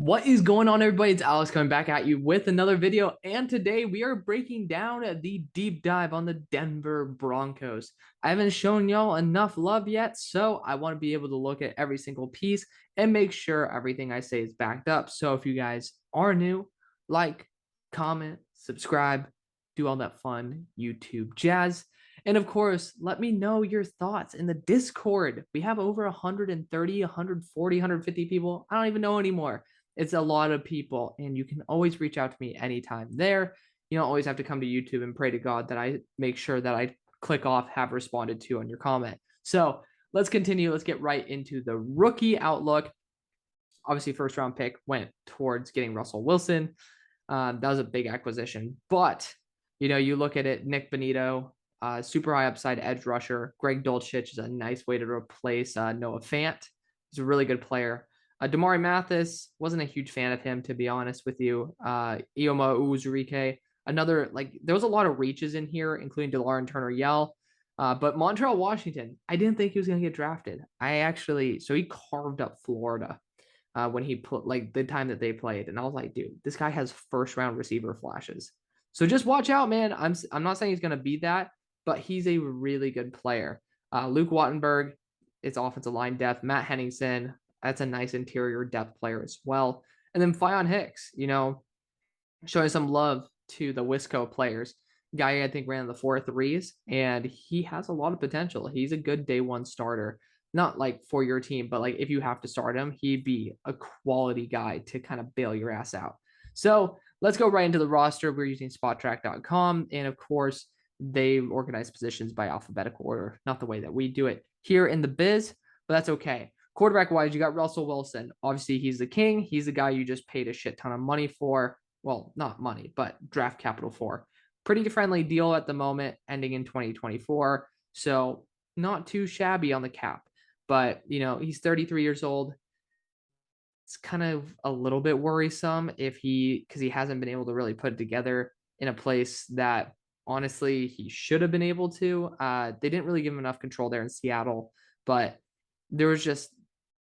What is going on, everybody? It's Alex coming back at you with another video. And today we are breaking down the deep dive on the Denver Broncos. I haven't shown y'all enough love yet, so I want to be able to look at every single piece and make sure everything I say is backed up. So if you guys are new, like, comment, subscribe, do all that fun YouTube jazz. And of course, let me know your thoughts in the Discord. We have over 130, 140, 150 people. I don't even know anymore. It's a lot of people, and you can always reach out to me anytime there. You don't always have to come to YouTube and pray to God that I make sure that I click off have responded to on your comment. So let's continue. Let's get right into the rookie outlook. Obviously, first round pick went towards getting Russell Wilson. That was a big acquisition. But, you look at it, Nick Bonito, super high upside edge rusher. Greg Dulcich is a nice way to replace Noah Fant. He's a really good player. Damari Mathis, wasn't a huge fan of him, to be honest with you. Ioma Uzurike, there was a lot of reaches in here, including DeLauren Turner-Yell. But Montreal Washington, I didn't think he was going to get drafted. So he carved up Florida when he put the time that they played. And I was like, dude, this guy has first round receiver flashes. So just watch out, man. I'm not saying he's going to be that, but he's a really good player. Luke Wattenberg, it's offensive line depth. Matt Henningsen, that's a nice interior depth player as well. And then Fionn Hicks, showing some love to the Wisco players. Guy, I think, ran the 4.3s, and he has a lot of potential. He's a good day one starter. Not for your team, but if you have to start him, he'd be a quality guy to kind of bail your ass out. So let's go right into the roster. We're using spottrack.com. And of course, they organize positions by alphabetical order, not the way that we do it here in the biz, but that's okay. Quarterback wise, you got Russell Wilson. Obviously, he's the king. He's the guy you just paid a shit ton of money for. Well, not money, but draft capital for. Pretty friendly deal at the moment, ending in 2024. So not too shabby on the cap. But, he's 33 years old. It's kind of a little bit worrisome because he hasn't been able to really put it together in a place that, honestly, he should have been able to. They didn't really give him enough control there in Seattle. But there was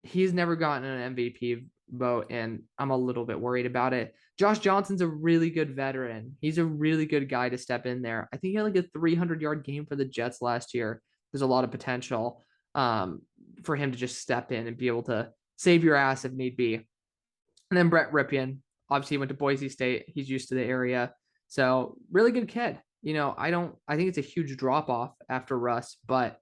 he's never gotten an MVP vote, and I'm a little bit worried about it. Josh Johnson's a really good veteran. He's a really good guy to step in there. I think he had a 300-yard game for the Jets last year. There's a lot of potential for him to just step in and be able to save your ass if need be. And then Brett Ripien, obviously he went to Boise State. He's used to the area. So really good kid. I think it's a huge drop off after Russ, but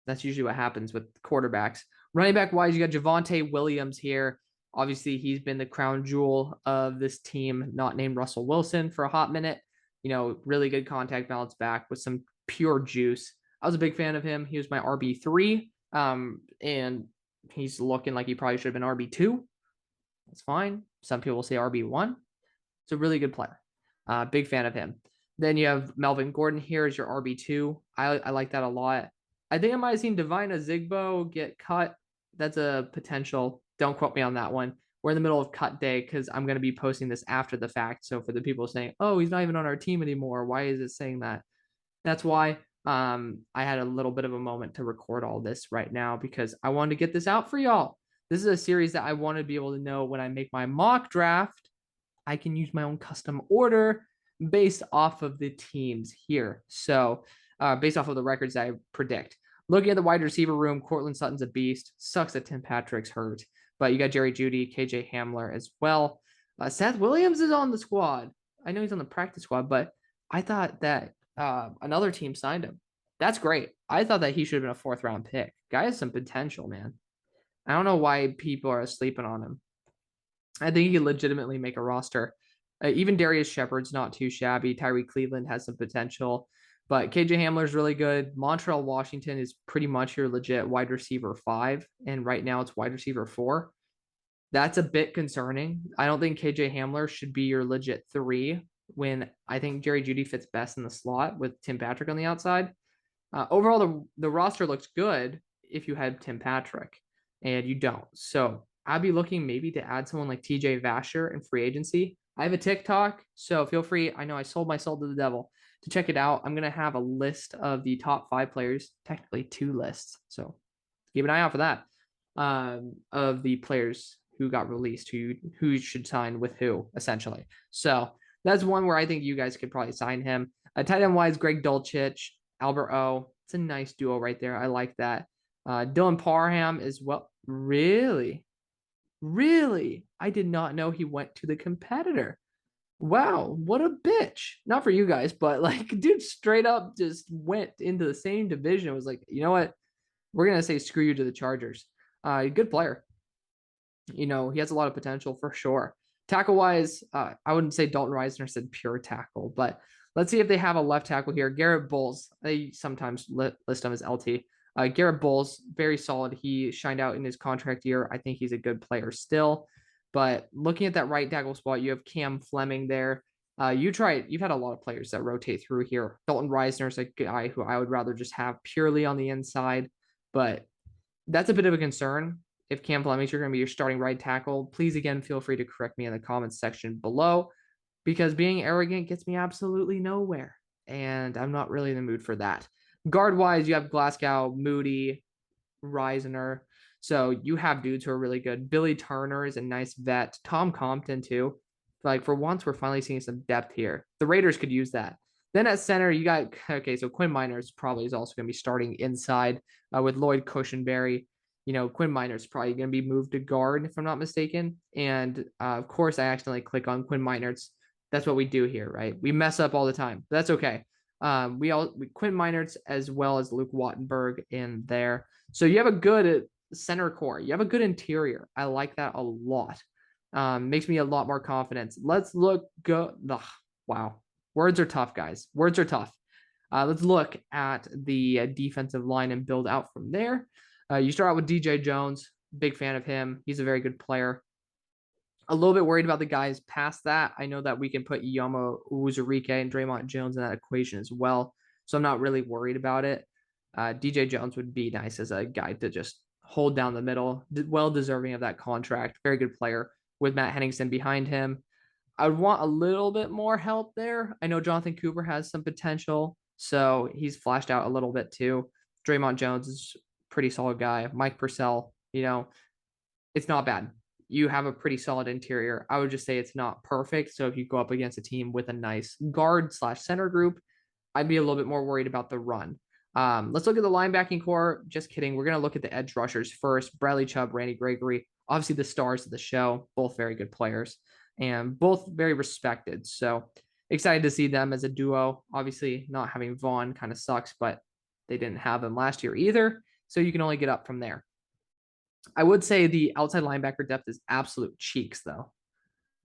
that's usually what happens with quarterbacks. Running back wise, you got Javonte Williams here. Obviously, he's been the crown jewel of this team, not named Russell Wilson, for a hot minute. Really good contact balance back with some pure juice. I was a big fan of him. He was my RB3, and he's looking like he probably should have been RB2. That's fine. Some people will say RB1. It's a really good player. Big fan of him. Then you have Melvin Gordon here as your RB2. I like that a lot. I think I might have seen Divine Zigbo get cut. That's a potential. Don't quote me on that one. We're in the middle of cut day because I'm going to be posting this after the fact. So for the people saying, oh, he's not even on our team anymore, why is it saying that? That's why I had a little bit of a moment to record all this right now because I wanted to get this out for y'all. This is a series that I want to be able to know when I make my mock draft, I can use my own custom order based off of the teams here. So based off of the records I predict. Looking at the wide receiver room, Cortland Sutton's a beast. Sucks that Tim Patrick's hurt. But you got Jerry Jeudy, KJ Hamler as well. Seth Williams is on the squad. I know he's on the practice squad, but I thought that another team signed him. That's great. I thought that he should have been a fourth-round pick. Guy has some potential, man. I don't know why people are sleeping on him. I think he could legitimately make a roster. Even Darius Shepard's not too shabby. Tyree Cleveland has some potential. But KJ Hamler's really good. Montreal Washington is pretty much your legit wide receiver 5. And right now it's wide receiver 4. That's a bit concerning. I don't think KJ Hamler should be your legit 3 when I think Jerry Jeudy fits best in the slot with Tim Patrick on the outside. Overall, the roster looks good if you had Tim Patrick, and you don't. So I'd be looking maybe to add someone like TJ Vasher in free agency. I have a TikTok, so feel free. I know I sold my soul to the devil to check it out. I'm going to have a list of the top 5 players, technically 2 lists. So keep an eye out for that, of the players who got released, who should sign with who, essentially. So that's one where I think you guys could probably sign him. Tight end wise, Greg Dulcich, Albert O. It's a nice duo right there. I like that. Dylan Parham as well. Really? Really? I did not know he went to the competitor. Wow, what a bitch. Not for you guys, but like, dude straight up just went into the same division. It was like, you know what? We're going to say screw you to the Chargers. Good player. He has a lot of potential for sure. Tackle wise, I wouldn't say Dalton Reisner said pure tackle, but let's see if they have a left tackle here. Garrett Bowles, they sometimes list him as LT. Garrett Bowles, very solid. He shined out in his contract year. I think he's a good player still. But looking at that right tackle spot, you have Cam Fleming there. You've had a lot of players that rotate through here. Dalton Reisner is a guy who I would rather just have purely on the inside, but that's a bit of a concern. If Cam Fleming's going to be your starting right tackle, please again feel free to correct me in the comments section below, because being arrogant gets me absolutely nowhere, and I'm not really in the mood for that. Guard wise, you have Glasgow, Moody, Reisner. So you have dudes who are really good. Billy Turner is a nice vet. Tom Compton too. Like, for once, we're finally seeing some depth here. The Raiders could use that. Then at center, you got, so Quinn Miners probably is also going to be starting inside with Lloyd Cushenberry. Quinn Miners probably going to be moved to guard, if I'm not mistaken. And of course, I accidentally click on Quinn Miners. That's what we do here, right? We mess up all the time. But that's okay. Quinn Miners as well as Luke Wattenberg in there. So you have a good center core. You have a good interior. I like that a lot. Makes me a lot more confident. Let's look. Wow. Words are tough, guys. Words are tough. Let's look at the defensive line and build out from there. You start out with DJ Jones. Big fan of him. He's a very good player. A little bit worried about the guys past that. I know that we can put Yama Uzurike and Draymond Jones in that equation as well, so I'm not really worried about it. DJ Jones would be nice as a guy to just hold down the middle. Well deserving of that contract. Very good player with Matt Henningsen behind him. I would want a little bit more help there. I know Jonathan Cooper has some potential, so he's flashed out a little bit too. Draymond Jones is a pretty solid guy. Mike Purcell, it's not bad. You have a pretty solid interior. I would just say it's not perfect. So if you go up against a team with a nice guard/center group, I'd be a little bit more worried about the run. Let's look at the linebacking core. Just kidding. We're going to look at the edge rushers first. Bradley Chubb, Randy Gregory, obviously the stars of the show, both very good players and both very respected. So excited to see them as a duo. Obviously not having Vaughn kind of sucks, but they didn't have him last year either. So you can only get up from there. I would say the outside linebacker depth is absolute cheeks, though.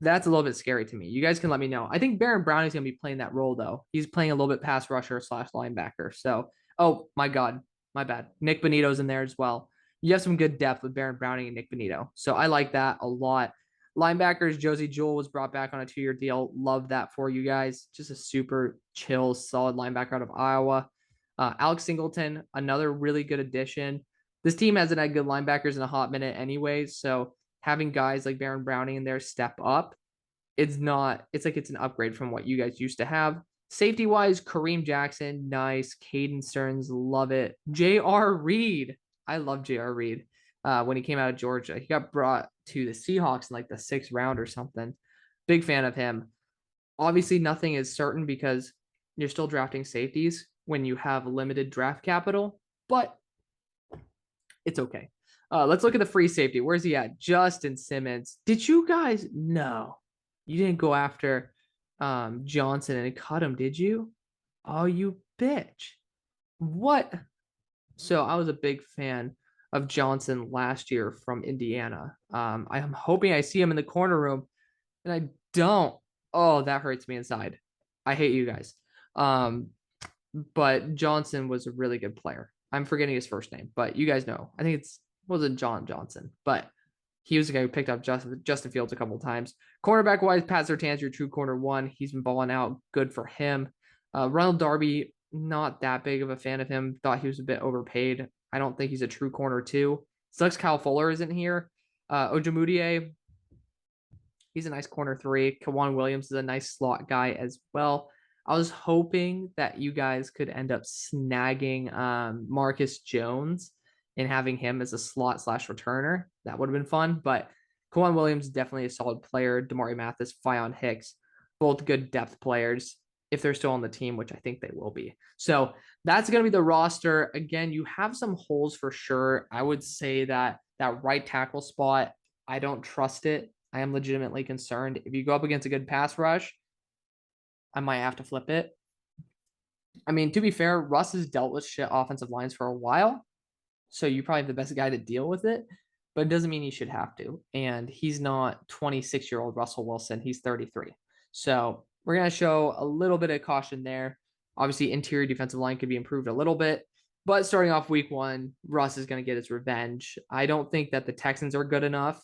That's a little bit scary to me. You guys can let me know. I think Baron Browning is going to be playing that role, though. He's playing a little bit pass rusher/linebacker. So, oh, my God. My bad. Nick Bonito's in there as well. You have some good depth with Baron Browning and Nick Bonito. So I like that a lot. Linebackers, Josie Jewell was brought back on a 2-year deal. Love that for you guys. Just a super chill, solid linebacker out of Iowa. Alex Singleton, another really good addition. This team hasn't had good linebackers in a hot minute anyways, so having guys like Baron Browning in there step up, it's an upgrade from what you guys used to have. Safety-wise, Kareem Jackson, nice. Caden Stearns, love it. J.R. Reed, I love J.R. Reed. When he came out of Georgia, he got brought to the Seahawks in like the 6th round or something. Big fan of him. Obviously, nothing is certain because you're still drafting safeties when you have limited draft capital, but it's okay. Let's look at the free safety. Where's he at? Justin Simmons. Did you guys? No, you didn't go after Johnson and cut him, did you? Oh, you bitch. What? So I was a big fan of Johnson last year from Indiana. I am hoping I see him in the corner room, and I don't. Oh, that hurts me inside. I hate you guys. But Johnson was a really good player. I'm forgetting his first name, but you guys know. I think it wasn't John Johnson, but he was the guy who picked up Justin Fields a couple of times. Cornerback wise, Pat Surtain's your true corner one. He's been balling out. Good for him. Ronald Darby, not that big of a fan of him. Thought he was a bit overpaid. I don't think he's a true corner two. Sucks Kyle Fuller isn't here. Ojemudia, he's a nice corner 3. Kawan Williams is a nice slot guy as well. I was hoping that you guys could end up snagging Marcus Jones and having him as a slot/returner. That would have been fun, but Kawhi Williams is definitely a solid player. Damari Mathis, Fionn Hicks, both good depth players if they're still on the team, which I think they will be. So that's going to be the roster. Again, you have some holes for sure. I would say that that right tackle spot, I don't trust it. I am legitimately concerned. If you go up against a good pass rush, I might have to flip it. I mean, to be fair, Russ has dealt with shit offensive lines for a while, so you're probably the best guy to deal with it, but it doesn't mean you should have to. And he's not 26-year-old Russell Wilson. He's 33. So we're going to show a little bit of caution there. Obviously, interior defensive line could be improved a little bit, but starting off week one, Russ is going to get his revenge. I don't think that the Texans are good enough.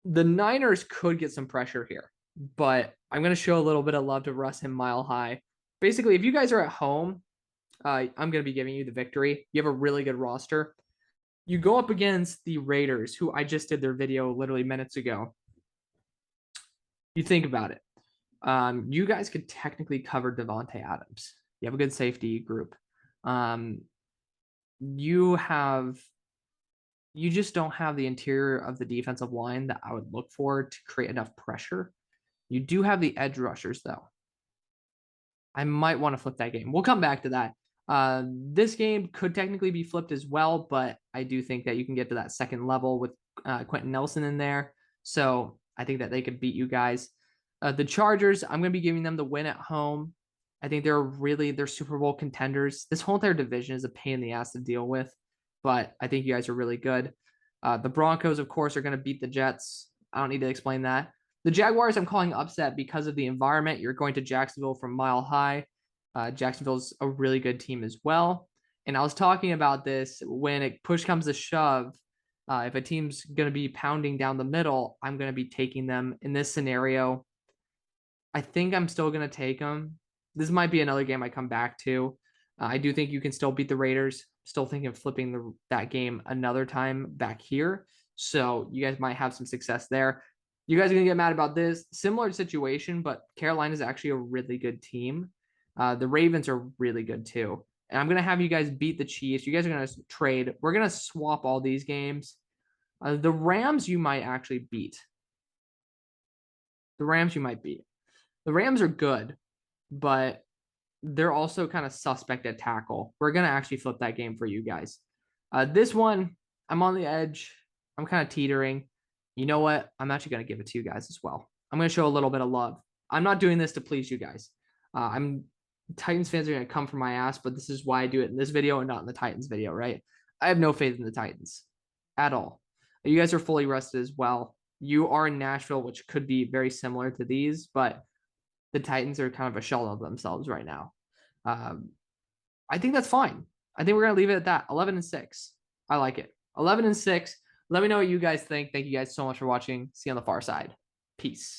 The Niners could get some pressure here, but I'm going to show a little bit of love to Russ and Mile High. Basically, if you guys are at home, I'm going to be giving you the victory. You have a really good roster. You go up against the Raiders, who I just did their video literally minutes ago. You think about it. You guys could technically cover Devontae Adams. You have a good safety group. You just don't have the interior of the defensive line that I would look for to create enough pressure. You do have the edge rushers, though. I might want to flip that game. We'll come back to that. This game could technically be flipped as well, but I do think that you can get to that second level with Quentin Nelson in there. So I think that they could beat you guys. The Chargers, I'm going to be giving them the win at home. I think they're Super Bowl contenders. This whole entire division is a pain in the ass to deal with, but I think you guys are really good. The Broncos, of course, are going to beat the Jets. I don't need to explain that. The Jaguars, I'm calling upset because of the environment. You're going to Jacksonville from Mile High. Jacksonville's a really good team as well. And I was talking about this when push comes to shove. If a team's going to be pounding down the middle, I'm going to be taking them. In this scenario, I think I'm still going to take them. This might be another game I come back to. I do think you can still beat the Raiders. Still thinking of flipping that game another time back here. So you guys might have some success there. You guys are going to get mad about this. Similar situation, but Carolina is actually a really good team. The Ravens are really good too. And I'm going to have you guys beat the Chiefs. You guys are going to trade. We're going to swap all these games. The Rams you might actually beat. The Rams you might beat. The Rams are good, but they're also kind of suspect at tackle. We're going to actually flip that game for you guys. This one, I'm on the edge. I'm kind of teetering. You know what? I'm actually going to give it to you guys as well. I'm going to show a little bit of love. I'm not doing this to please you guys. Titans fans are going to come for my ass, but this is why I do it in this video and not in the Titans video, right? I have no faith in the Titans at all. You guys are fully rested as well. You are in Nashville, which could be very similar to these, but the Titans are kind of a shell of themselves right now. I think that's fine. I think we're going to leave it at that. 11-6. I like it. 11-6. Let me know what you guys think. Thank you guys so much for watching. See you on the far side. Peace.